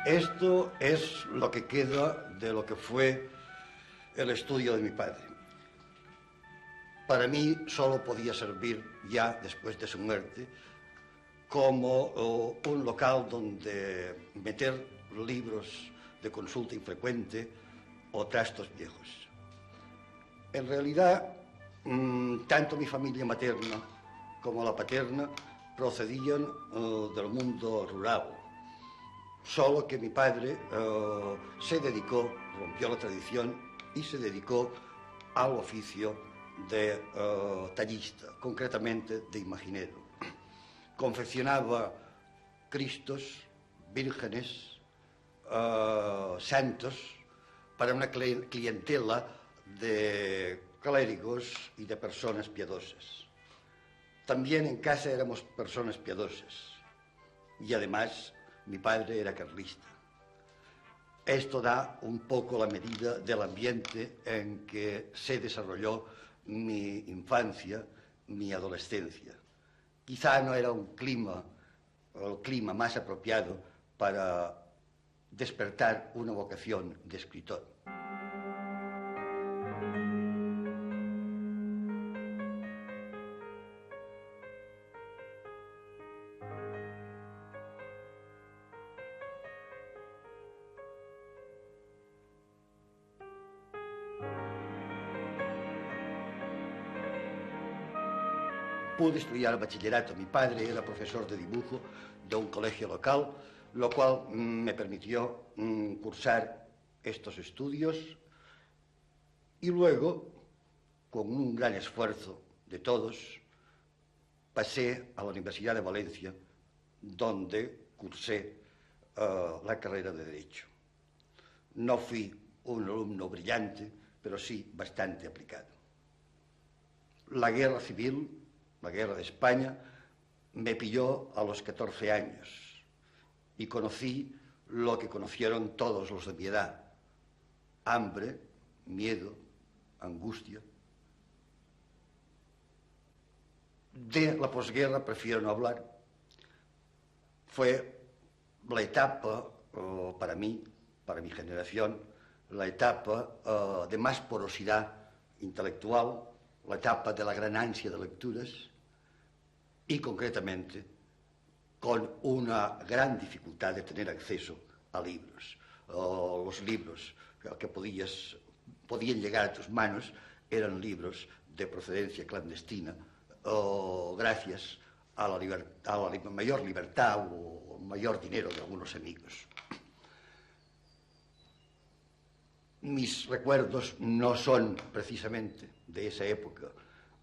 Esto es lo que queda de lo que fue el estudio de mi padre. Para mí solo podía servir, ya después de su muerte, como un local donde meter libros de consulta infrecuente o trastos viejos. En realidad, tanto mi familia materna como la paterna procedían del mundo rural. Solo que mi padre se dedicó, rompió la tradición y se dedicó al oficio de tallista, concretamente de imaginero. Confeccionaba cristos, vírgenes, santos para una clientela de clérigos y de personas piadosas. También en casa éramos personas piadosas y además mi padre era carlista. Esto da un poco la medida del ambiente en que se desarrolló mi infancia, mi adolescencia. Quizá no era el clima más apropiado para despertar una vocación de escritor. Pude estudiar el bachillerato. Mi padre era profesor de dibujo de un colegio local, lo cual me permitió cursar estos estudios y luego, con un gran esfuerzo de todos, pasé a la Universidad de Valencia, donde cursé la carrera de Derecho. No fui un alumno brillante, pero sí bastante aplicado. La guerra civil, la guerra de España, me pilló a los 14 años y conocí lo que conocieron todos los de mi edad: hambre, miedo, angustia. De la posguerra prefiero no hablar. Fue la etapa, para mí, para mi generación, la etapa de más porosidad intelectual, la etapa de la gran ansia de lecturas y, concretamente, con una gran dificultad de tener acceso a libros. Los libros que podían llegar a tus manos eran libros de procedencia clandestina, gracias a la mayor libertad o mayor dinero de algunos amigos. Mis recuerdos no son precisamente de esa época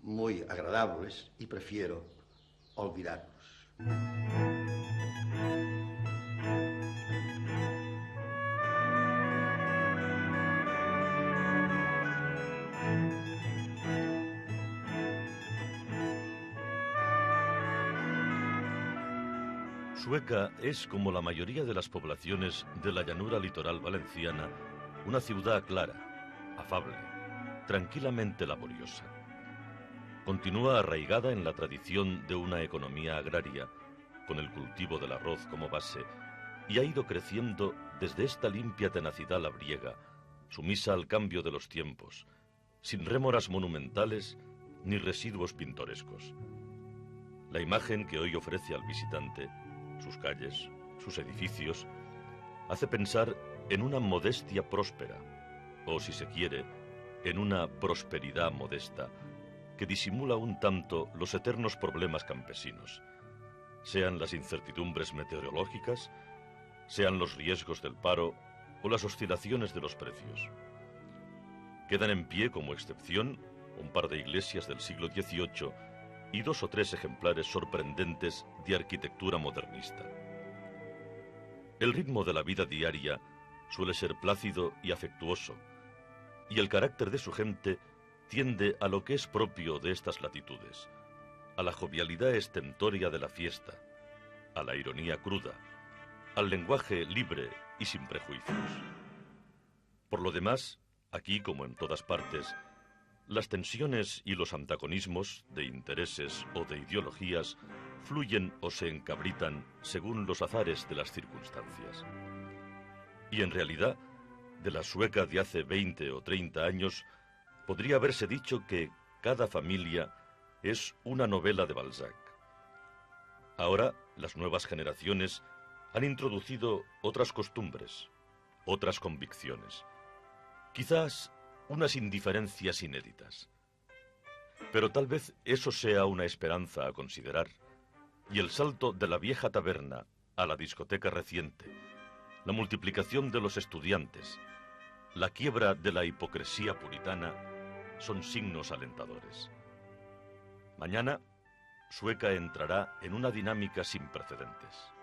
muy agradables y prefiero olvidarlos. Sueca es, como la mayoría de las poblaciones de la llanura litoral valenciana, una ciudad clara, afable, tranquilamente laboriosa. Continúa arraigada en la tradición de una economía agraria, con el cultivo del arroz como base, y ha ido creciendo desde esta limpia tenacidad labriega, sumisa al cambio de los tiempos, sin rémoras monumentales ni residuos pintorescos. La imagen que hoy ofrece al visitante, sus calles, sus edificios, hace pensar en una modestia próspera, o si se quiere, en una prosperidad modesta, que disimula un tanto los eternos problemas campesinos, sean las incertidumbres meteorológicas, sean los riesgos del paro o las oscilaciones de los precios. Quedan en pie como excepción un par de iglesias del siglo XVIII y 2 o 3 ejemplares sorprendentes de arquitectura modernista. El ritmo de la vida diaria suele ser plácido y afectuoso, y el carácter de su gente tiende a lo que es propio de estas latitudes, a la jovialidad estentórea de la fiesta, a la ironía cruda, al lenguaje libre y sin prejuicios. Por lo demás, aquí como en todas partes, las tensiones y los antagonismos de intereses o de ideologías fluyen o se encabritan según los azares de las circunstancias. Y en realidad, de la Sueca de hace 20 o 30 años, podría haberse dicho que cada familia es una novela de Balzac. Ahora, las nuevas generaciones han introducido otras costumbres, otras convicciones, quizás unas indiferencias inéditas. Pero tal vez eso sea una esperanza a considerar, y el salto de la vieja taberna a la discoteca reciente, la multiplicación de los estudiantes, la quiebra de la hipocresía puritana, son signos alentadores. Mañana, Sueca entrará en una dinámica sin precedentes.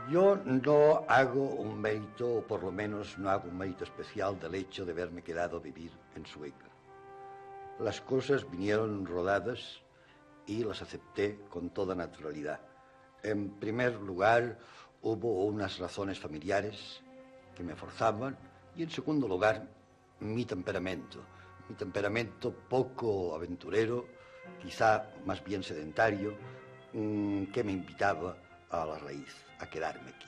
Yo no hago un mérito, o por lo menos no hago un mérito especial del hecho de haberme quedado a vivir en Sueca. Las cosas vinieron rodadas y las acepté con toda naturalidad. En primer lugar, hubo unas razones familiares que me forzaban, y en segundo lugar, mi temperamento poco aventurero, quizá más bien sedentario, que me invitaba a la raíz, a quedarme aquí.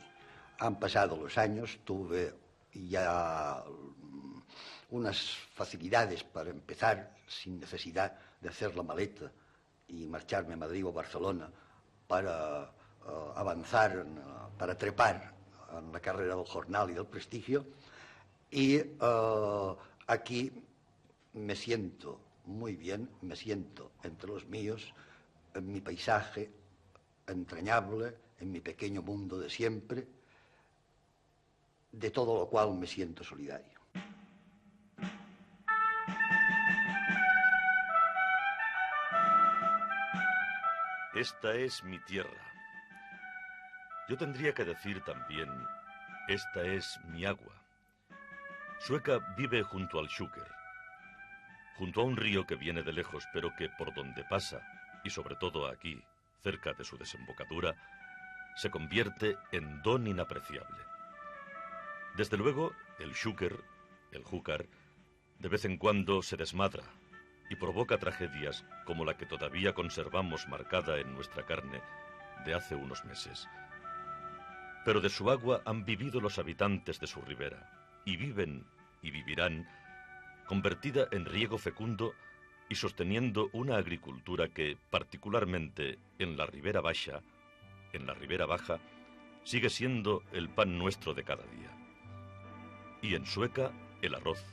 Han pasado los años, tuve ya unas facilidades para empezar sin necesidad de hacer la maleta y marcharme a Madrid o Barcelona para avanzar, para trepar en la carrera del jornal y del prestigio. Y aquí me siento muy bien, me siento entre los míos, en mi paisaje entrañable, en mi pequeño mundo de siempre, de todo lo cual me siento solidario. Esta es mi tierra. Yo tendría que decir también, esta es mi agua. Sueca vive junto al Sjúker, junto a un río que viene de lejos, pero que por donde pasa, y sobre todo aquí, cerca de su desembocadura, se convierte en don inapreciable. Desde luego, el Sjúker, el Júcar, de vez en cuando se desmadra y provoca tragedias como la que todavía conservamos marcada en nuestra carne de hace unos meses. Pero de su agua han vivido los habitantes de su ribera, y viven y vivirán, convertida en riego fecundo y sosteniendo una agricultura que, particularmente en la Ribera Baja, sigue siendo el pan nuestro de cada día. Y en Sueca, el arroz.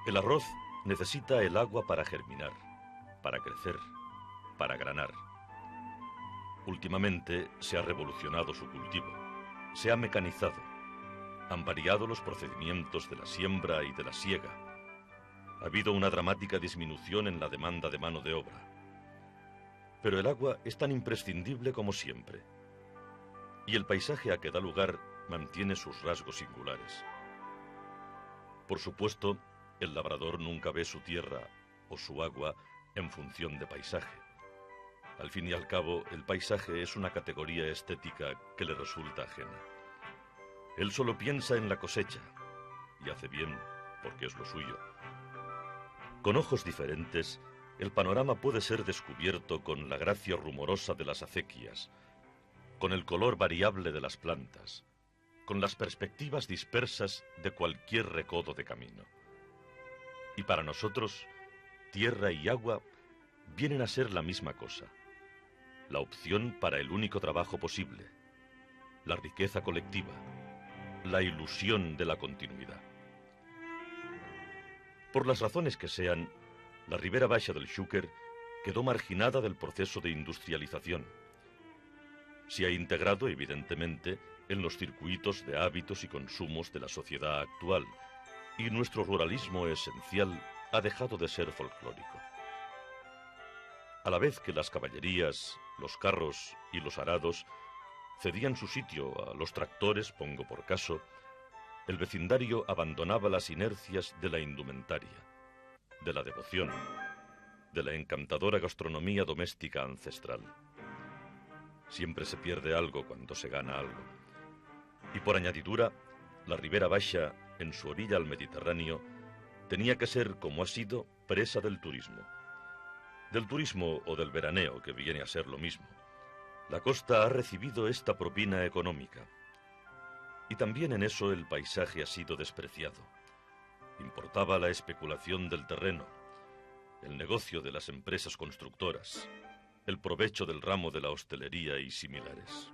El arroz necesita el agua para germinar, para crecer, para granar. Últimamente se ha revolucionado su cultivo, se ha mecanizado, han variado los procedimientos de la siembra y de la siega. Ha habido una dramática disminución en la demanda de mano de obra. Pero el agua es tan imprescindible como siempre. Y el paisaje a que da lugar mantiene sus rasgos singulares. Por supuesto, el labrador nunca ve su tierra o su agua en función de paisaje. Al fin y al cabo, el paisaje es una categoría estética que le resulta ajena. Él solo piensa en la cosecha, y hace bien porque es lo suyo. Con ojos diferentes, el panorama puede ser descubierto con la gracia rumorosa de las acequias, con el color variable de las plantas, con las perspectivas dispersas de cualquier recodo de camino. Y para nosotros, tierra y agua vienen a ser la misma cosa, la opción para el único trabajo posible, la riqueza colectiva, la ilusión de la continuidad. Por las razones que sean, la Ribera Baixa del Xúquer quedó marginada del proceso de industrialización. Se ha integrado, evidentemente, en los circuitos de hábitos y consumos de la sociedad actual, y nuestro ruralismo esencial ha dejado de ser folclórico. A la vez que las caballerías, los carros y los arados cedían su sitio a los tractores, pongo por caso, el vecindario abandonaba las inercias de la indumentaria, de la devoción, de la encantadora gastronomía doméstica ancestral. Siempre se pierde algo cuando se gana algo. Y por añadidura, la Ribera Baixa, en su orilla al Mediterráneo, tenía que ser, como ha sido, presa del turismo. Del turismo o del veraneo, que viene a ser lo mismo. La costa ha recibido esta propina económica. Y también en eso el paisaje ha sido despreciado. Importaba la especulación del terreno, el negocio de las empresas constructoras, el provecho del ramo de la hostelería y similares.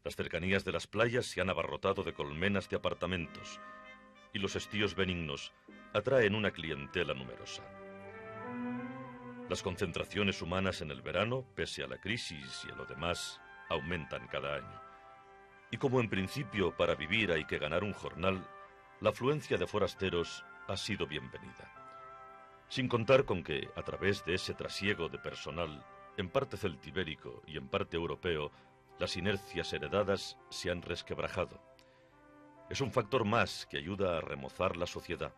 Las cercanías de las playas se han abarrotado de colmenas de apartamentos y los estíos benignos atraen una clientela numerosa. Las concentraciones humanas en el verano, pese a la crisis y a lo demás, aumentan cada año. Y como en principio para vivir hay que ganar un jornal, la afluencia de forasteros ha sido bienvenida. Sin contar con que, a través de ese trasiego de personal, en parte celtibérico y en parte europeo, las inercias heredadas se han resquebrajado. Es un factor más que ayuda a remozar la sociedad.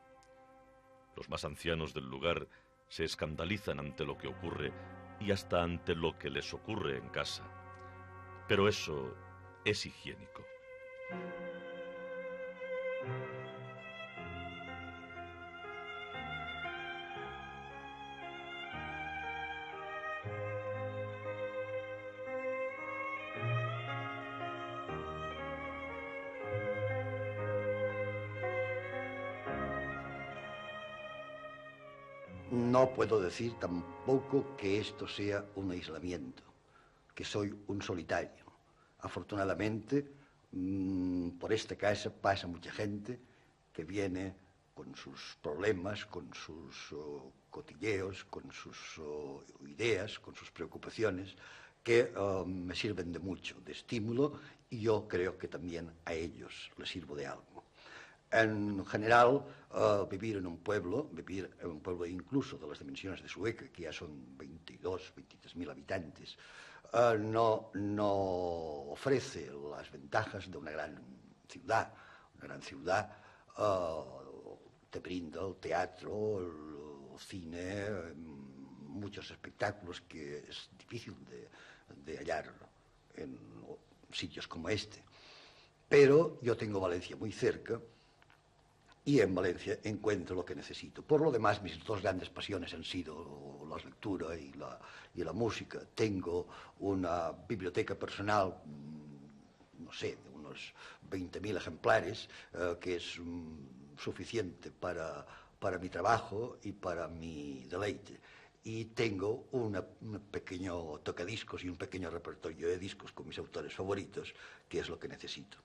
Los más ancianos del lugar se escandalizan ante lo que ocurre y hasta ante lo que les ocurre en casa. Pero eso es higiénico. No puedo decir tampoco que esto sea un aislamiento, que soy un solitario. Afortunadamente, por esta casa pasa mucha gente que viene con sus problemas, con sus cotilleos, con sus ideas, con sus preocupaciones, que me sirven de mucho, de estímulo, y yo creo que también a ellos les sirvo de algo. En general, vivir en un pueblo incluso de las dimensiones de Sueca, que ya son 23.000 habitantes, no ofrece las ventajas de una gran ciudad. Una gran ciudad te brinda el teatro, el cine, muchos espectáculos que es difícil de hallar en sitios como este. Pero yo tengo Valencia muy cerca, y en Valencia encuentro lo que necesito. Por lo demás, mis dos grandes pasiones han sido la lectura y la música. Tengo una biblioteca personal, no sé, de unos 20.000 ejemplares, que es suficiente para mi trabajo y para mi deleite. Y tengo un pequeño tocadiscos y un pequeño repertorio de discos con mis autores favoritos, que es lo que necesito.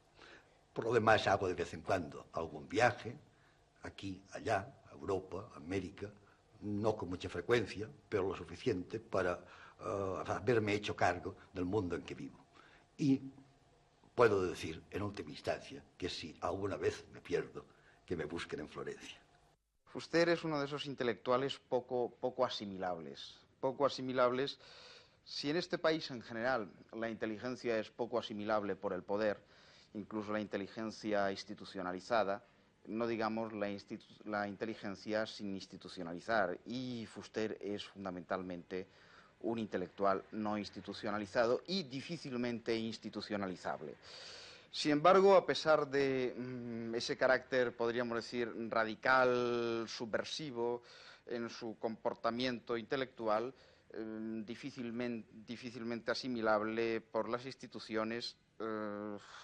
Por lo demás, hago de vez en cuando algún viaje, aquí, allá, a Europa, a América, no con mucha frecuencia, pero lo suficiente para haberme hecho cargo del mundo en que vivo. Y puedo decir, en última instancia, que si alguna vez me pierdo, que me busquen en Florencia. Fuster es uno de esos intelectuales poco asimilables. Poco asimilables. Si en este país en general la inteligencia es poco asimilable por el poder, incluso la inteligencia institucionalizada, no digamos la inteligencia sin institucionalizar. Y Fuster es fundamentalmente un intelectual no institucionalizado y difícilmente institucionalizable. Sin embargo, a pesar de ese carácter, podríamos decir, radical, subversivo en su comportamiento intelectual, difícilmente asimilable por las instituciones,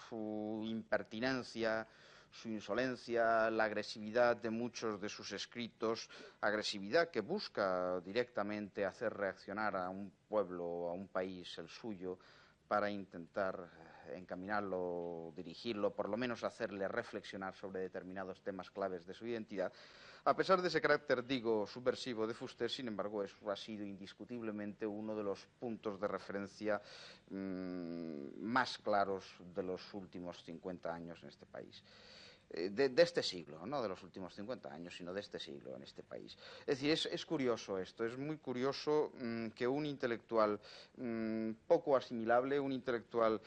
su impertinencia, su insolencia, la agresividad de muchos de sus escritos, agresividad que busca directamente hacer reaccionar a un pueblo, a un país, el suyo, para intentar encaminarlo, dirigirlo, por lo menos hacerle reflexionar sobre determinados temas claves de su identidad. A pesar de ese carácter, digo, subversivo de Fuster, sin embargo, ha sido indiscutiblemente uno de los puntos de referencia más claros de los últimos 50 años en este país. De este siglo, no de los últimos 50 años, sino de este siglo en este país. Es decir, es curioso esto, es muy curioso que un intelectual poco asimilable, un intelectual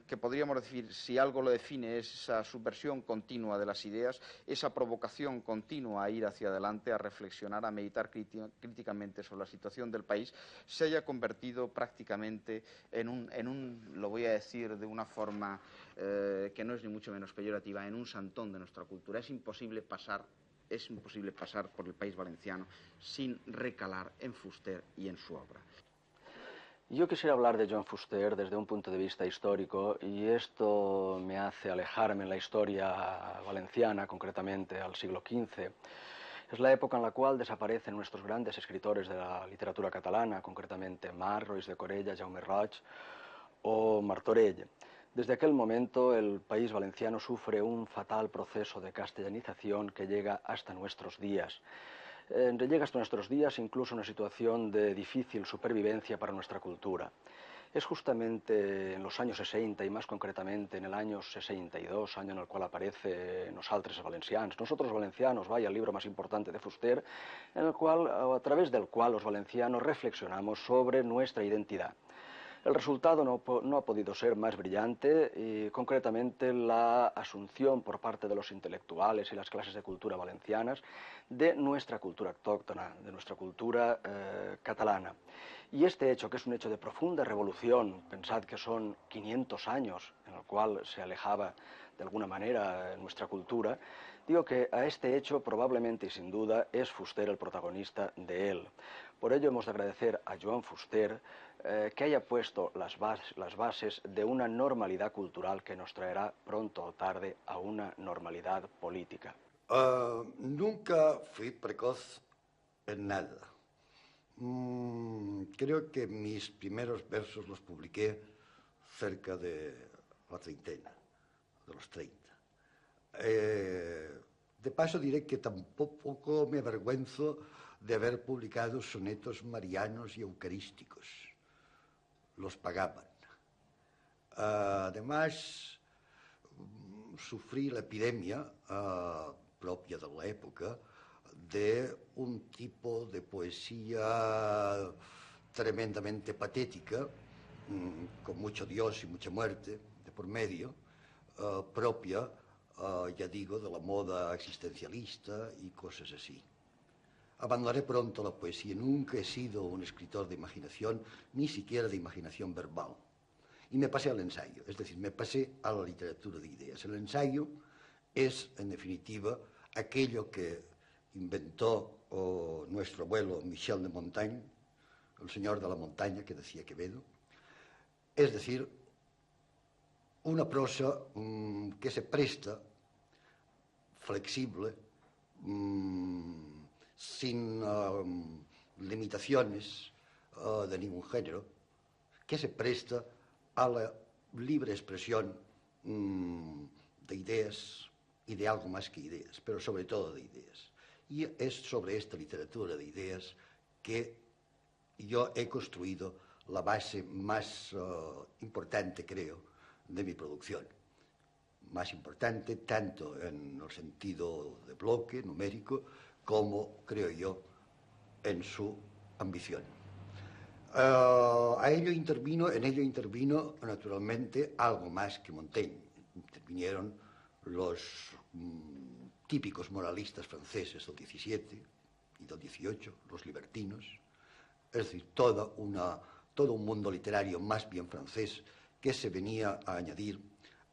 que podríamos decir, si algo lo define, es esa subversión continua de las ideas, esa provocación continua a ir hacia adelante, a reflexionar, a meditar críticamente sobre la situación del país, se haya convertido prácticamente en un, lo voy a decir de una forma que no es ni mucho menos peyorativa, en un santón de nuestra cultura. Es imposible pasar por el país valenciano sin recalar en Fuster y en su obra. Yo quisiera hablar de Joan Fuster desde un punto de vista histórico, y esto me hace alejarme en la historia valenciana, concretamente al siglo XV. Es la época en la cual desaparecen nuestros grandes escritores de la literatura catalana, concretamente Marc, Roís de Corella, Jaume Roig o Martorell. Desde aquel momento el país valenciano sufre un fatal proceso de castellanización que llega hasta nuestros días. Llega hasta nuestros días incluso una situación de difícil supervivencia para nuestra cultura. Es justamente en los años 60 y más concretamente en el año 62, año en el cual aparece Nosaltres Valencians, Nosotros Valencianos, vaya, el libro más importante de Fuster, en el cual, a través del cual los valencianos reflexionamos sobre nuestra identidad. El resultado no ha podido ser más brillante y concretamente la asunción por parte de los intelectuales y las clases de cultura valencianas de nuestra cultura autóctona, de nuestra cultura catalana. Y este hecho, que es un hecho de profunda revolución, pensad que son 500 años en el cual se alejaba de alguna manera nuestra cultura, digo que a este hecho probablemente y sin duda es Fuster el protagonista de él. Por ello hemos de agradecer a Joan Fuster que haya puesto las bases de una normalidad cultural que nos traerá pronto o tarde a una normalidad política. Nunca fui precoz en nada. Creo que mis primeros versos los publiqué cerca de la treintena, de los 30. De paso diré que tampoco me avergüenzo de haber publicado sonetos marianos y eucarísticos. Los pagaban. Además, sufrí la epidemia propia de la época de un tipo de poesía tremendamente patética, con mucho Dios y mucha muerte de por medio, propia, ya digo, de la moda existencialista y cosas así. Abandonaré pronto la poesía. Nunca he sido un escritor de imaginación, ni siquiera de imaginación verbal. Y me pasé al ensayo, es decir, me pasé a la literatura de ideas. El ensayo es, en definitiva, aquello que inventó nuestro abuelo Michel de Montaigne, el señor de la montaña que decía Quevedo. Es decir, una prosa que se presta, flexible, sin limitaciones de ningún género, que se presta a la libre expresión de ideas y de algo más que ideas, pero sobre todo de ideas. Y es sobre esta literatura de ideas que yo he construido la base más importante, creo, de mi producción. Más importante tanto en el sentido de bloque numérico como, creo yo, en su ambición. En ello intervino naturalmente algo más que Montaigne. Intervinieron los típicos moralistas franceses del XVII y del XVIII, los libertinos, es decir, todo un mundo literario más bien francés que se venía a añadir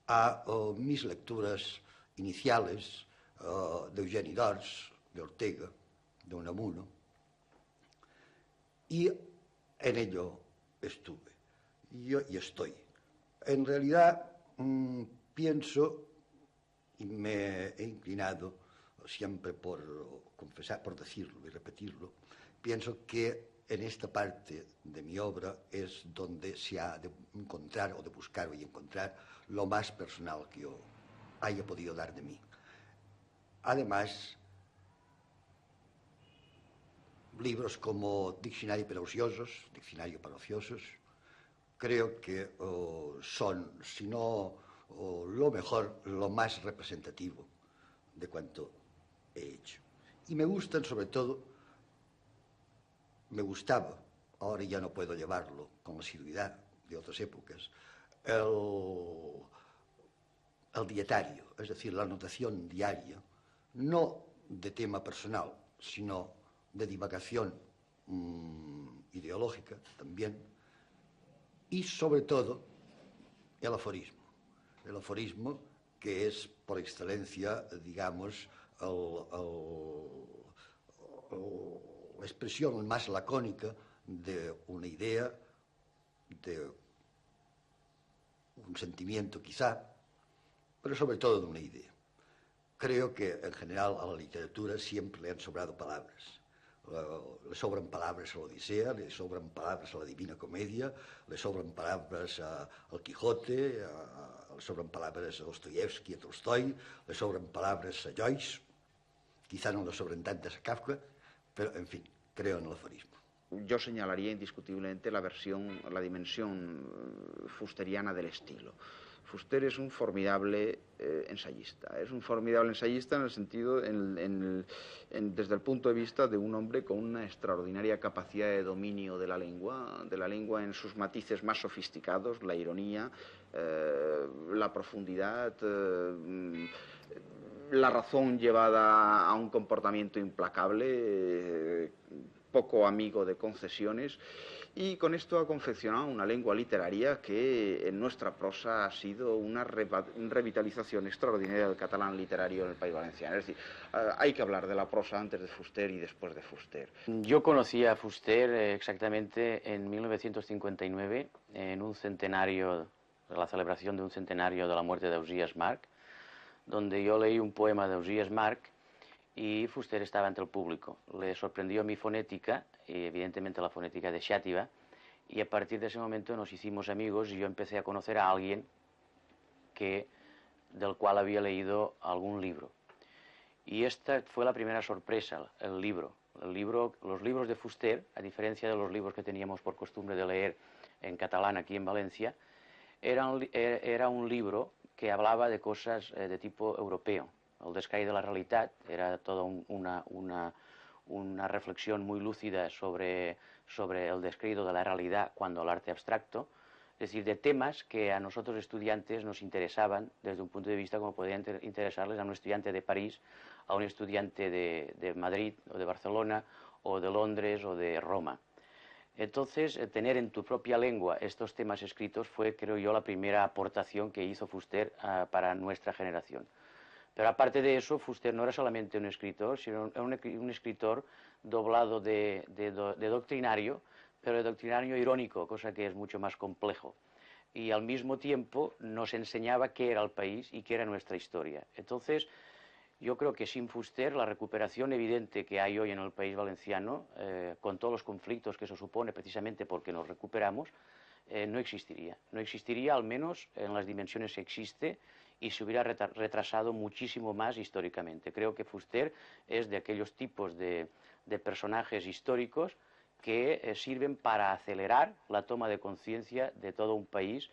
a mis lecturas iniciales de Eugène Dors, de Ortega, de Unamuno, y en ello estuve y estoy. En realidad pienso, y me he inclinado siempre por confesar, por decirlo y repetirlo, pienso que en esta parte de mi obra es donde se ha de encontrar o de buscar y encontrar lo más personal que yo haya podido dar de mí. Además, libros como Diccionario para ociosos, creo que son, si no lo mejor, lo más representativo de cuanto he hecho. Y me gustan, sobre todo, me gustaba, ahora ya no puedo llevarlo con asiduidad de otras épocas, el dietario, es decir, la anotación diaria, no de tema personal, sino de divagación ideológica también, y sobre todo el aforismo que es por excelencia, digamos, la expresión más lacónica de una idea, de un sentimiento quizá, pero sobre todo de una idea. Creo que en general a la literatura siempre le han sobrado palabras. Le sobran palabras a la Odisea, le sobran palabras a la Divina Comedia, le sobran palabras al Quijote, le sobran palabras a Dostoyevsky, a Tolstoy, le sobran palabras a Joyce, quizá no le sobran tantas a Kafka, pero en fin, creo en el aforismo. Yo señalaría indiscutiblemente la dimensión fusteriana del estilo. Fuster es un formidable ensayista. Es un formidable ensayista en el sentido, desde el punto de vista de un hombre con una extraordinaria capacidad de dominio de la lengua en sus matices más sofisticados, la ironía, la profundidad, la razón llevada a un comportamiento implacable, poco amigo de concesiones, y con esto ha confeccionado una lengua literaria que en nuestra prosa ha sido una revitalización extraordinaria del catalán literario en el País Valenciano. Es decir, hay que hablar de la prosa antes de Fuster y después de Fuster. Yo conocí a Fuster exactamente en 1959, en un centenario, la celebración de un centenario de la muerte de Ausiàs March, donde yo leí un poema de Ausiàs March y Fuster estaba entre el público. Le sorprendió mi fonética, y evidentemente la fonética de Xàtiva, y a partir de ese momento nos hicimos amigos y yo empecé a conocer a alguien del cual había leído algún libro. Y esta fue la primera sorpresa, los libros de Fuster, a diferencia de los libros que teníamos por costumbre de leer en catalán aquí en Valencia, era un libro que hablaba de cosas de tipo europeo. El descall de la realitat era toda una reflexión muy lúcida sobre el descrédito de la realidad cuando el arte abstracto, es decir, de temas que a nosotros estudiantes nos interesaban desde un punto de vista como podían interesarles a un estudiante de París, a un estudiante de Madrid o de Barcelona o de Londres o de Roma. Entonces, tener en tu propia lengua estos temas escritos fue, creo yo, la primera aportación que hizo Fuster para nuestra generación. Pero aparte de eso, Fuster no era solamente un escritor, sino un escritor doblado de doctrinario, pero de doctrinario irónico, cosa que es mucho más complejo. Y al mismo tiempo nos enseñaba qué era el país y qué era nuestra historia. Entonces, yo creo que sin Fuster la recuperación evidente que hay hoy en el País Valenciano, con todos los conflictos que eso supone precisamente porque nos recuperamos, no existiría. No existiría al menos en las dimensiones que existe y se hubiera retrasado muchísimo más históricamente. Creo que Fuster es de aquellos tipos de personajes históricos que sirven para acelerar la toma de conciencia de todo un país,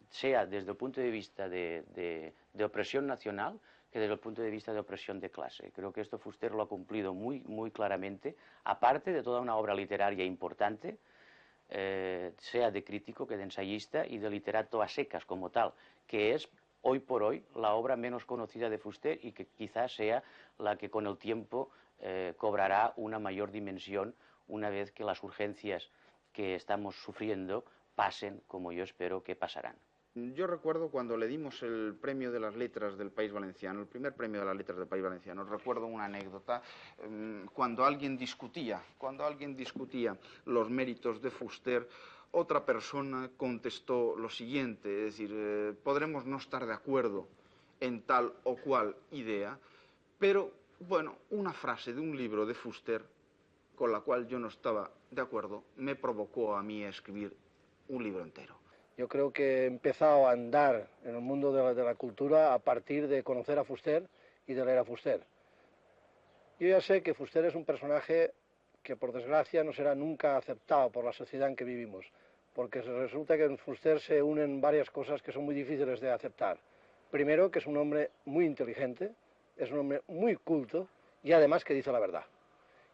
sea desde el punto de vista de opresión nacional que desde el punto de vista de opresión de clase. Creo que esto Fuster lo ha cumplido muy claramente, aparte de toda una obra literaria importante, sea de crítico que de ensayista y de literato a secas como tal, que es hoy por hoy la obra menos conocida de Fuster y que quizás sea la que con el tiempo cobrará una mayor dimensión una vez que las urgencias que estamos sufriendo pasen, como yo espero que pasarán. Yo recuerdo cuando le dimos el premio de las letras del País Valenciano, el primer premio de las letras del País Valenciano, recuerdo una anécdota, cuando alguien discutía los méritos de Fuster, otra persona contestó lo siguiente, es decir, podremos no estar de acuerdo en tal o cual idea, pero, bueno, una frase de un libro de Fuster, con la cual yo no estaba de acuerdo, me provocó a mí a escribir un libro entero. Yo creo que he empezado a andar en el mundo de la cultura a partir de conocer a Fuster y de leer a Fuster. Yo ya sé que Fuster es un personaje que por desgracia no será nunca aceptado por la sociedad en que vivimos, porque resulta que en Fuster se unen varias cosas que son muy difíciles de aceptar. Primero, que es un hombre muy inteligente, es un hombre muy culto y además que dice la verdad.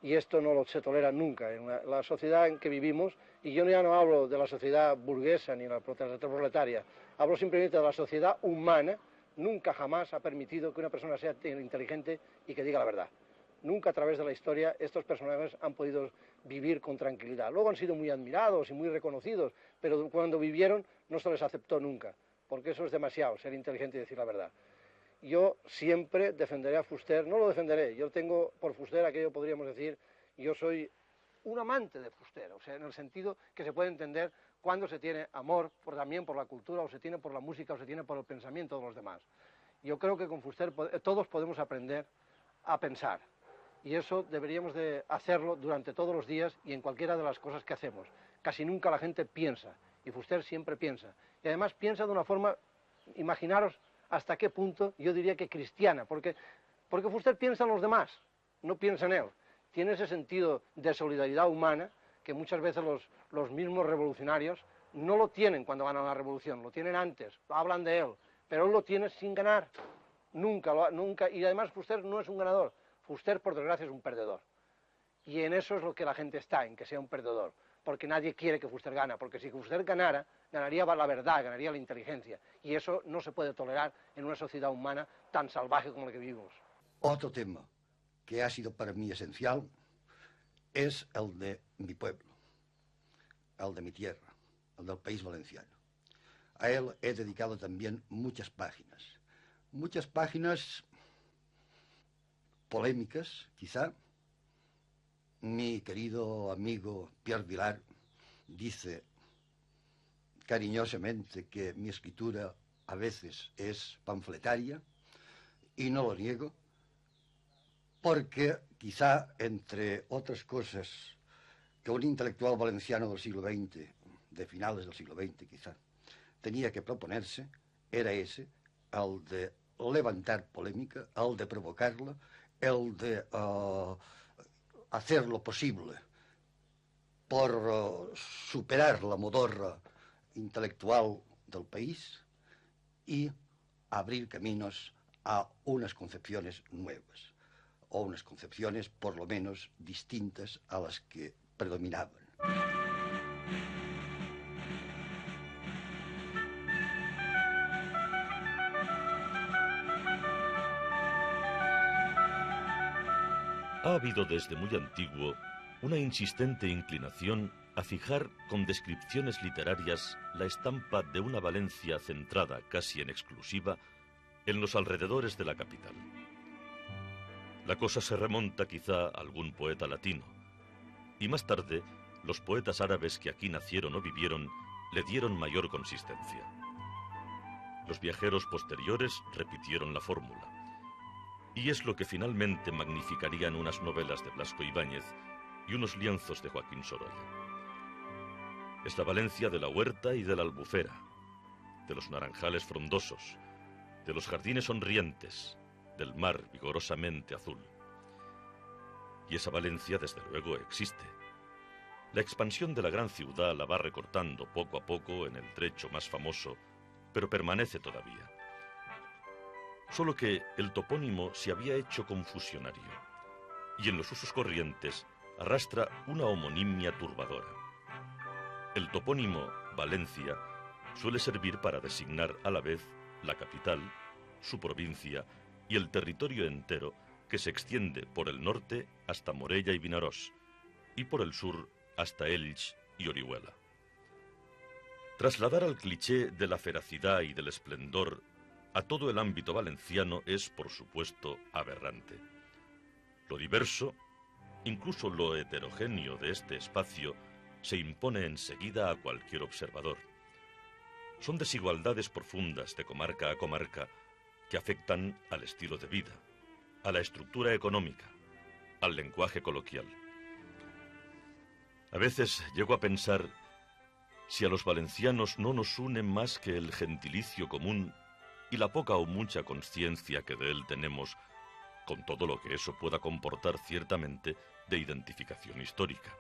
Y esto no se tolera nunca en la sociedad en que vivimos, y yo ya no hablo de la sociedad burguesa ni la proletaria, hablo simplemente de la sociedad humana. Nunca jamás ha permitido que una persona sea inteligente y que diga la verdad. Nunca a través de la historia estos personajes han podido vivir con tranquilidad. Luego han sido muy admirados y muy reconocidos, pero cuando vivieron no se les aceptó nunca, porque eso es demasiado, ser inteligente y decir la verdad. Yo siempre defenderé a Fuster, no lo defenderé, yo tengo por Fuster aquello podríamos decir, yo soy un amante de Fuster, o sea, en el sentido que se puede entender cuando se tiene amor también por la cultura, o se tiene por la música, o se tiene por el pensamiento de los demás. Yo creo que con Fuster todos podemos aprender a pensar, y eso deberíamos de hacerlo durante todos los días y en cualquiera de las cosas que hacemos. Casi nunca la gente piensa, y Fuster siempre piensa, y además piensa de una forma, imaginaros, hasta qué punto, yo diría que cristiana, porque Fuster piensa en los demás, no piensa en él. Tiene ese sentido de solidaridad humana que muchas veces los mismos revolucionarios no lo tienen cuando van a la revolución, lo tienen antes, hablan de él, pero él lo tiene sin ganar, nunca, y además Fuster no es un ganador, Fuster por desgracia es un perdedor. Y en eso es lo que la gente está, en que sea un perdedor, porque nadie quiere que Fuster gane, porque si Fuster ganara, ganaría la verdad, ganaría la inteligencia, y eso no se puede tolerar en una sociedad humana tan salvaje como la que vivimos. Otro tema que ha sido para mí esencial es el de mi pueblo, el de mi tierra, el del País Valenciano. A él he dedicado también muchas páginas polémicas, quizá. Mi querido amigo Pierre Vilar dice cariñosamente que mi escritura a veces es panfletaria, y no lo niego, porque quizá, entre otras cosas que un intelectual valenciano del siglo XX, de finales del siglo XX quizá, tenía que proponerse, era ese, el de levantar polémica, el de provocarla, el de hacer lo posible por superar la modorra intelectual del país y abrir caminos a unas concepciones nuevas, o unas concepciones por lo menos distintas a las que predominaban. Ha habido desde muy antiguo una insistente inclinación a fijar con descripciones literarias la estampa de una Valencia centrada casi en exclusiva en los alrededores de la capital. La cosa se remonta quizá a algún poeta latino, y más tarde los poetas árabes que aquí nacieron o vivieron le dieron mayor consistencia. Los viajeros posteriores repitieron la fórmula, y es lo que finalmente magnificarían unas novelas de Blasco Ibáñez y unos lienzos de Joaquín Sorolla. Es la Valencia de la Huerta y de la Albufera, de los naranjales frondosos, de los jardines sonrientes, del mar vigorosamente azul. Y esa Valencia, desde luego, existe. La expansión de la gran ciudad la va recortando poco a poco en el trecho más famoso, pero permanece todavía. Solo que el topónimo se había hecho confusionario, y en los usos corrientes arrastra una homonimia turbadora. El topónimo Valencia suele servir para designar a la vez la capital, su provincia y el territorio entero que se extiende por el norte hasta Morella y Vinaròs, y por el sur hasta Elx y Orihuela. Trasladar al cliché de la feracidad y del esplendor a todo el ámbito valenciano es, por supuesto, aberrante. Lo diverso, incluso lo heterogéneo de este espacio, se impone enseguida a cualquier observador. Son desigualdades profundas de comarca a comarca que afectan al estilo de vida, a la estructura económica, al lenguaje coloquial. A veces llego a pensar si a los valencianos no nos une más que el gentilicio común y la poca o mucha conciencia que de él tenemos, con todo lo que eso pueda comportar ciertamente de identificación histórica.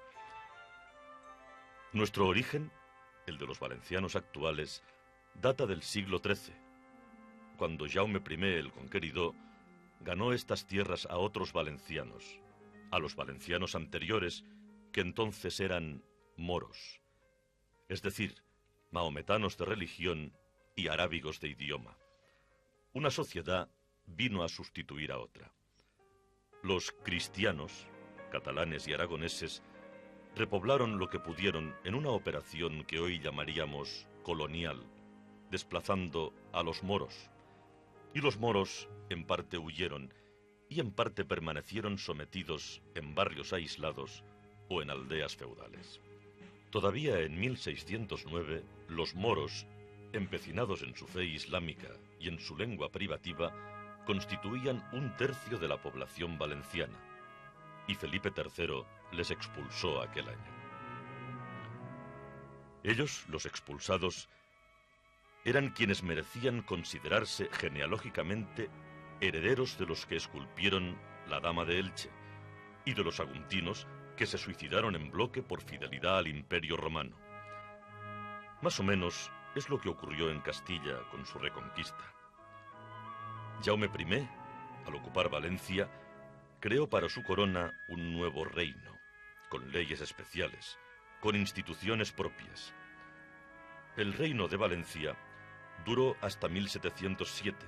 Nuestro origen, el de los valencianos actuales, data del siglo XIII, cuando Jaume I el Conqueridor ganó estas tierras a otros valencianos, a los valencianos anteriores, que entonces eran moros, es decir, mahometanos de religión y arábigos de idioma. Una sociedad vino a sustituir a otra. Los cristianos, catalanes y aragoneses, repoblaron lo que pudieron en una operación que hoy llamaríamos colonial, desplazando a los moros. Y los moros en parte huyeron y en parte permanecieron sometidos en barrios aislados o en aldeas feudales. Todavía en 1609, los moros, empecinados en su fe islámica y en su lengua privativa, constituían un tercio de la población valenciana, y Felipe III les expulsó aquel año. Ellos, los expulsados, eran quienes merecían considerarse genealógicamente herederos de los que esculpieron la Dama de Elche y de los aguntinos que se suicidaron en bloque por fidelidad al Imperio Romano. Más o menos es lo que ocurrió en Castilla con su reconquista. Jaume I, al ocupar Valencia, creó para su corona un nuevo reino, con leyes especiales, con instituciones propias. El reino de Valencia duró hasta 1707,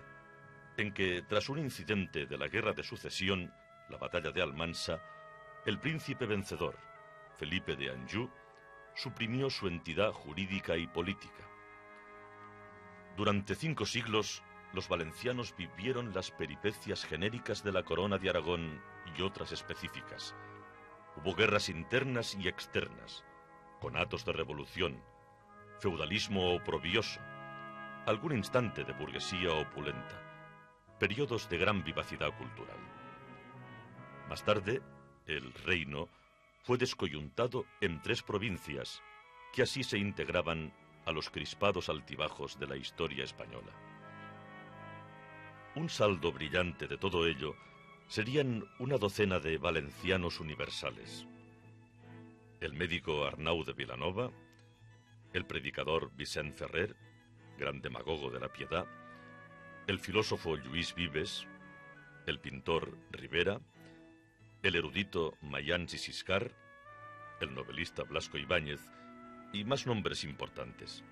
en que, tras un incidente de la Guerra de Sucesión, la Batalla de Almansa, el príncipe vencedor, Felipe de Anjou, suprimió su entidad jurídica y política. Durante 5 siglos, los valencianos vivieron las peripecias genéricas de la corona de Aragón y otras específicas. Hubo guerras internas y externas, conatos de revolución, feudalismo oprobioso, algún instante de burguesía opulenta, periodos de gran vivacidad cultural. Más tarde, el reino fue descoyuntado en 3 provincias, que así se integraban a los crispados altibajos de la historia española. Un saldo brillante de todo ello serían una docena de valencianos universales. El médico Arnau de Vilanova, el predicador Vicent Ferrer, gran demagogo de la piedad, el filósofo Lluís Vives, el pintor Rivera, el erudito Mayans y Siscar, el novelista Blasco Ibáñez y más nombres importantes.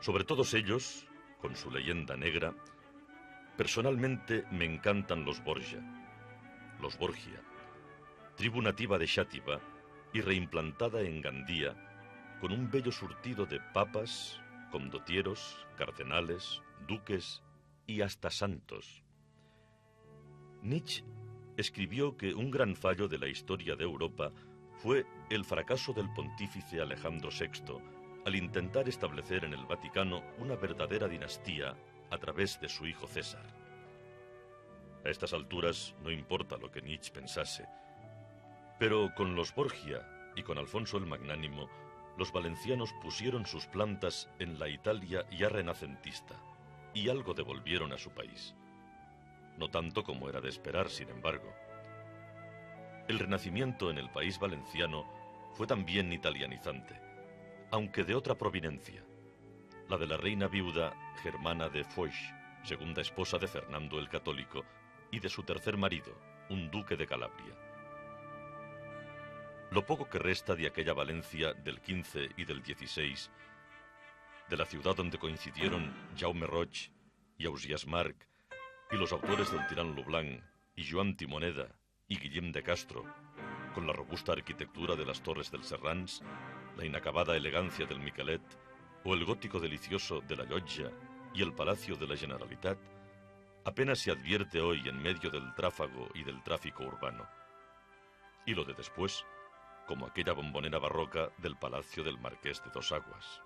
Sobre todos ellos, con su leyenda negra, personalmente me encantan los Borgia, tribu nativa de Xàtiva y reimplantada en Gandía, con un bello surtido de papas, condotieros, cardenales, duques y hasta santos. Nietzsche escribió que un gran fallo de la historia de Europa fue el fracaso del pontífice Alejandro VI al intentar establecer en el Vaticano una verdadera dinastía a través de su hijo César. A estas alturas no importa lo que Nietzsche pensase, pero con los Borgia y con Alfonso el Magnánimo, los valencianos pusieron sus plantas en la Italia ya renacentista y algo devolvieron a su país. No tanto como era de esperar, sin embargo. El Renacimiento en el país valenciano fue también italianizante, aunque de otra proveniencia, la de la reina viuda Germana de Foix, segunda esposa de Fernando el Católico, y de su tercer marido, un duque de Calabria. Lo poco que resta de aquella Valencia del 15 y del 16, de la ciudad donde coincidieron Jaume Roig y Ausiàs March, y los autores del Tirant lo Blanc, y Joan Timoneda, y Guillem de Castro, con la robusta arquitectura de las torres del Serrans, la inacabada elegancia del Miquelet, o el gótico delicioso de la Llotja y el Palacio de la Generalitat, apenas se advierte hoy en medio del tráfago y del tráfico urbano. Y lo de después, como aquella bombonera barroca del Palacio del Marqués de Dos Aguas.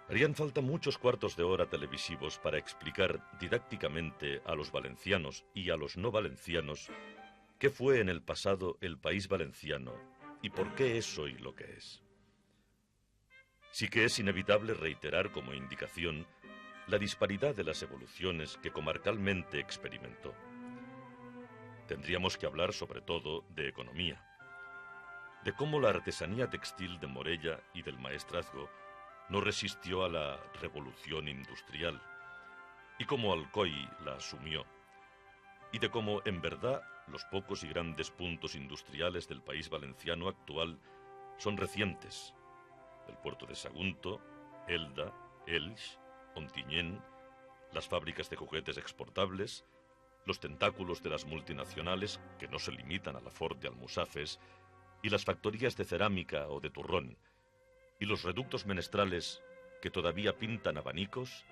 Harían falta muchos cuartos de hora televisivos para explicar didácticamente a los valencianos y a los no valencianos qué fue en el pasado el país valenciano y por qué es hoy lo que es. Sí que es inevitable reiterar como indicación la disparidad de las evoluciones que comarcalmente experimentó. Tendríamos que hablar sobre todo de economía, de cómo la artesanía textil de Morella y del maestrazgo no resistió a la revolución industrial, y cómo Alcoy la asumió, y de cómo, en verdad, los pocos y grandes puntos industriales del país valenciano actual son recientes: el puerto de Sagunto, Elda, Elx, Ontinyent, las fábricas de juguetes exportables, los tentáculos de las multinacionales, que no se limitan a la Ford de Almusafes, y las factorías de cerámica o de turrón, y los reductos menestrales que todavía pintan abanicos,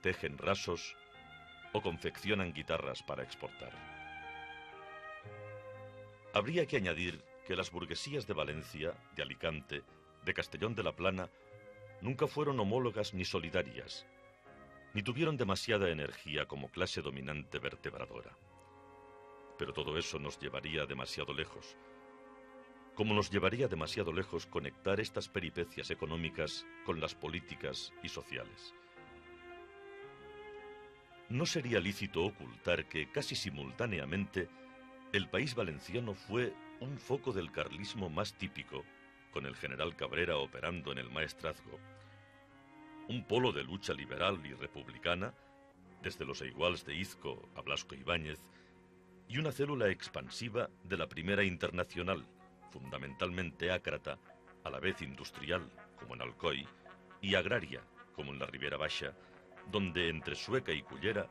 tejen rasos o confeccionan guitarras para exportar. Habría que añadir que las burguesías de Valencia, de Alicante, de Castellón de la Plana, nunca fueron homólogas ni solidarias, ni tuvieron demasiada energía como clase dominante vertebradora. Pero todo eso nos llevaría demasiado lejos, como nos llevaría demasiado lejos conectar estas peripecias económicas con las políticas y sociales. No sería lícito ocultar que casi simultáneamente el país valenciano fue un foco del carlismo más típico, con el general Cabrera operando en el maestrazgo, un polo de lucha liberal y republicana, desde los Eiguals de Izco a Blasco Ibáñez, y una célula expansiva de la Primera Internacional, fundamentalmente ácrata, a la vez industrial, como en Alcoy, y agraria, como en la Ribera Baixa, donde entre Sueca y Cullera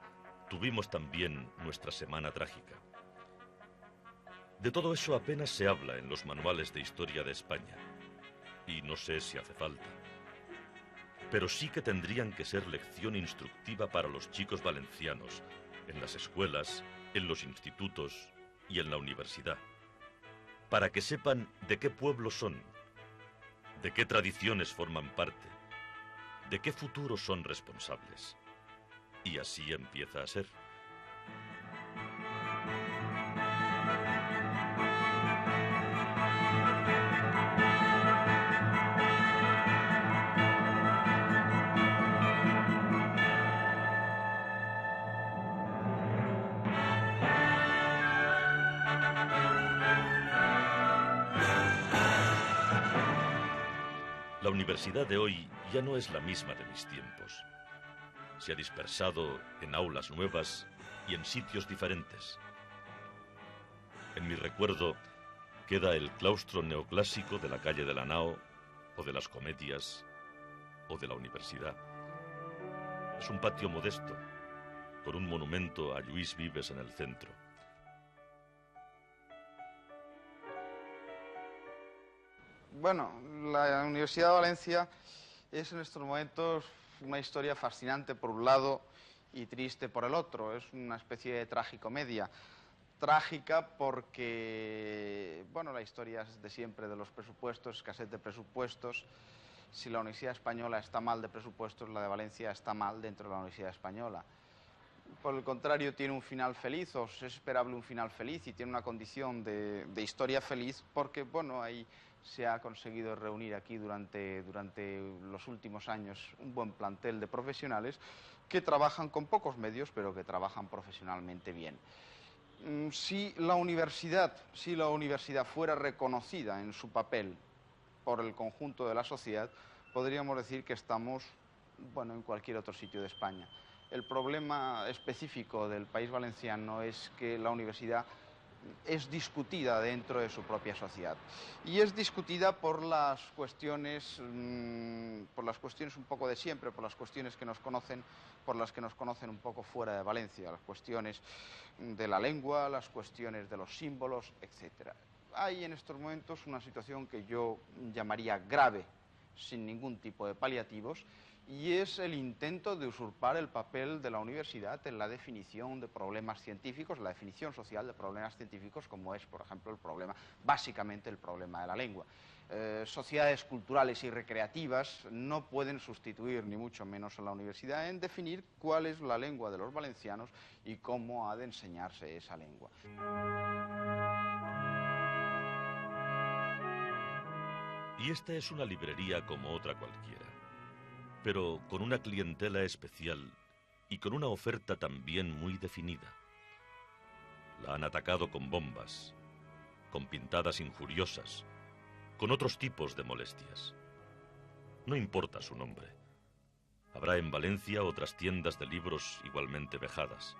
tuvimos también nuestra semana trágica. De todo eso apenas se habla en los manuales de historia de España, y no sé si hace falta. Pero sí que tendrían que ser lección instructiva para los chicos valencianos, en las escuelas, en los institutos y en la universidad, para que sepan de qué pueblo son, de qué tradiciones forman parte, de qué futuro son responsables. Y así empieza a ser. La universidad de hoy ya no es la misma de mis tiempos. Se ha dispersado en aulas nuevas y en sitios diferentes. En mi recuerdo queda el claustro neoclásico de la calle de la Nao, o de las Comedias, o de la universidad. Es un patio modesto, con un monumento a Lluís Vives en el centro. Bueno, la Universidad de Valencia es en estos momentos una historia fascinante por un lado y triste por el otro. Es una especie de tragicomedia. Trágica porque, bueno, la historia es de siempre de los presupuestos, escasez de presupuestos. Si la Universidad Española está mal de presupuestos, la de Valencia está mal dentro de la Universidad Española. Por el contrario, tiene un final feliz, o es esperable un final feliz, y tiene una condición de historia feliz porque, bueno, hay se ha conseguido reunir aquí durante los últimos años un buen plantel de profesionales que trabajan con pocos medios, pero que trabajan profesionalmente bien. Si la universidad fuera reconocida en su papel por el conjunto de la sociedad, podríamos decir que estamos, bueno, en cualquier otro sitio de España. El problema específico del País Valenciano es que la universidad es discutida dentro de su propia sociedad y es discutida por las cuestiones un poco de siempre, por las cuestiones que nos conocen, por las que nos conocen un poco fuera de Valencia, las cuestiones de la lengua, las cuestiones de los símbolos, etc. Hay en estos momentos una situación que yo llamaría grave, sin ningún tipo de paliativos, y es el intento de usurpar el papel de la universidad en la definición de problemas científicos, la definición social de problemas científicos, como es, por ejemplo, básicamente el problema de la lengua. Sociedades culturales y recreativas no pueden sustituir, ni mucho menos a la universidad, en definir cuál es la lengua de los valencianos y cómo ha de enseñarse esa lengua. Y esta es una librería como otra cualquiera, pero con una clientela especial y con una oferta también muy definida. La han atacado con bombas, con pintadas injuriosas, con otros tipos de molestias. No importa su nombre. Habrá en Valencia otras tiendas de libros igualmente vejadas.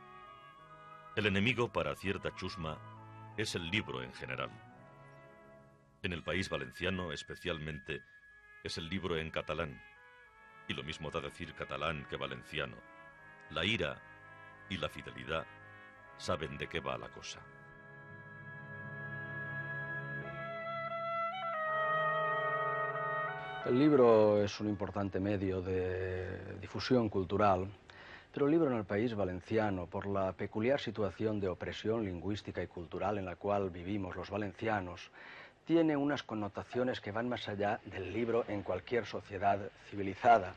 El enemigo para cierta chusma es el libro en general. En el País Valenciano, especialmente, es el libro en catalán. Y lo mismo da decir catalán que valenciano. La ira y la fidelidad saben de qué va la cosa. El libro es un importante medio de difusión cultural, pero el libro en el País Valenciano, por la peculiar situación de opresión lingüística y cultural en la cual vivimos los valencianos, tiene unas connotaciones que van más allá del libro en cualquier sociedad civilizada.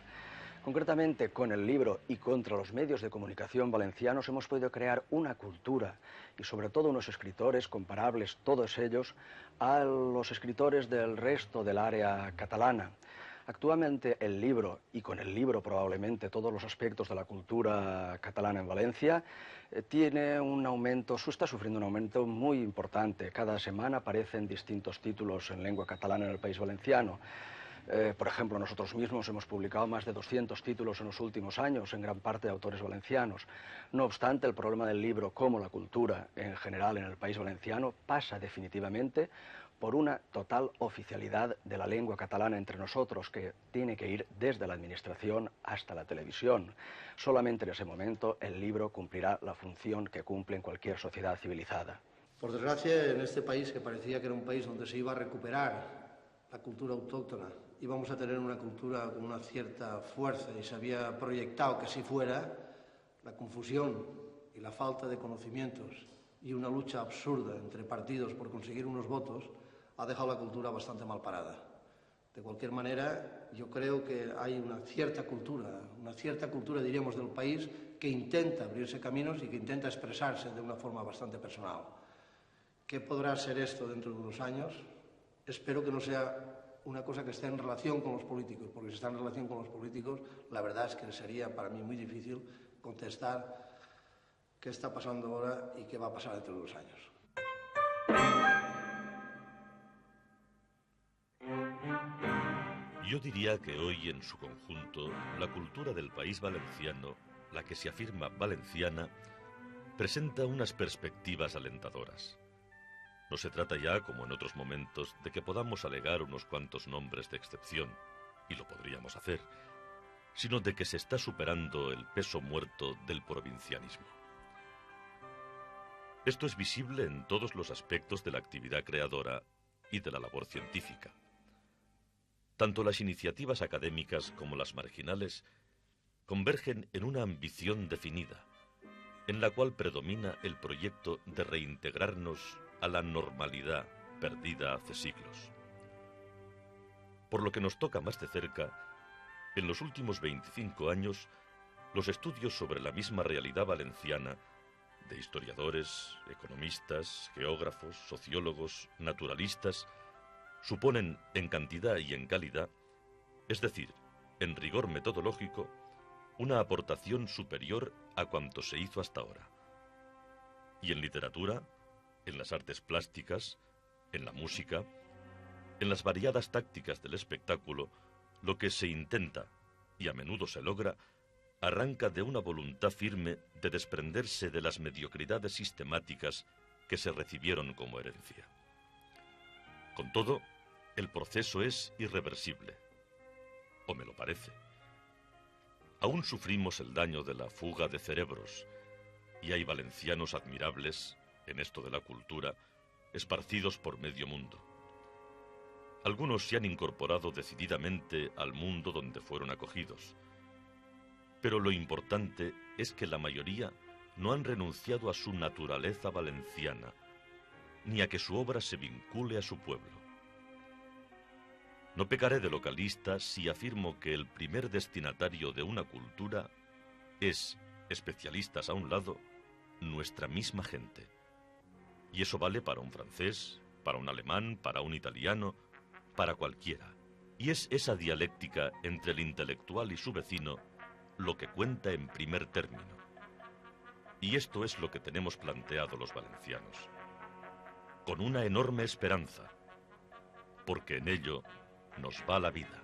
Concretamente, con el libro y contra los medios de comunicación valencianos hemos podido crear una cultura y sobre todo unos escritores comparables, todos ellos, a los escritores del resto del área catalana. Actualmente el libro, y con el libro probablemente todos los aspectos de la cultura catalana en Valencia, tiene un aumento, está sufriendo un aumento muy importante. Cada semana aparecen distintos títulos en lengua catalana en el País Valenciano. Por ejemplo, nosotros mismos hemos publicado más de 200 títulos en los últimos años, en gran parte de autores valencianos. No obstante, el problema del libro, como la cultura en general en el País Valenciano, pasa definitivamente por una total oficialidad de la lengua catalana entre nosotros, que tiene que ir desde la administración hasta la televisión. Solamente en ese momento el libro cumplirá la función que cumple en cualquier sociedad civilizada. Por desgracia, en este país, que parecía que era un país donde se iba a recuperar la cultura autóctona, íbamos a tener una cultura con una cierta fuerza y se había proyectado que así fuera, la confusión y la falta de conocimientos y una lucha absurda entre partidos por conseguir unos votos ha dejado la cultura bastante mal parada. De cualquier manera, yo creo que hay una cierta cultura diríamos del país, que intenta abrirse caminos y que intenta expresarse de una forma bastante personal. ¿Qué podrá ser esto dentro de unos años? Espero que no sea una cosa que esté en relación con los políticos, porque si está en relación con los políticos, la verdad es que sería para mí muy difícil contestar qué está pasando ahora y qué va a pasar dentro de unos años. Yo diría que hoy, en su conjunto, la cultura del País Valenciano, la que se afirma valenciana, presenta unas perspectivas alentadoras. No se trata ya, como en otros momentos, de que podamos alegar unos cuantos nombres de excepción, y lo podríamos hacer, sino de que se está superando el peso muerto del provincianismo. Esto es visible en todos los aspectos de la actividad creadora y de la labor científica. Tanto las iniciativas académicas como las marginales convergen en una ambición definida, en la cual predomina el proyecto de reintegrarnos a la normalidad perdida hace siglos. Por lo que nos toca más de cerca, en los últimos 25 años, los estudios sobre la misma realidad valenciana de historiadores, economistas, geógrafos, sociólogos, naturalistas, suponen en cantidad y en calidad, es decir, en rigor metodológico, una aportación superior a cuanto se hizo hasta ahora. Y en literatura, en las artes plásticas, en la música, en las variadas tácticas del espectáculo, lo que se intenta, y a menudo se logra, arranca de una voluntad firme de desprenderse de las mediocridades sistemáticas que se recibieron como herencia. Con todo, el proceso es irreversible, o me lo parece. Aún sufrimos el daño de la fuga de cerebros, y hay valencianos admirables, en esto de la cultura, esparcidos por medio mundo. Algunos se han incorporado decididamente al mundo donde fueron acogidos, pero lo importante es que la mayoría no han renunciado a su naturaleza valenciana, ni a que su obra se vincule a su pueblo. No pecaré de localista si afirmo que el primer destinatario de una cultura es, especialistas a un lado, nuestra misma gente. Y eso vale para un francés, para un alemán, para un italiano, para cualquiera. Y es esa dialéctica entre el intelectual y su vecino lo que cuenta en primer término. Y esto es lo que tenemos planteado los valencianos, con una enorme esperanza, porque en ello nos va la vida.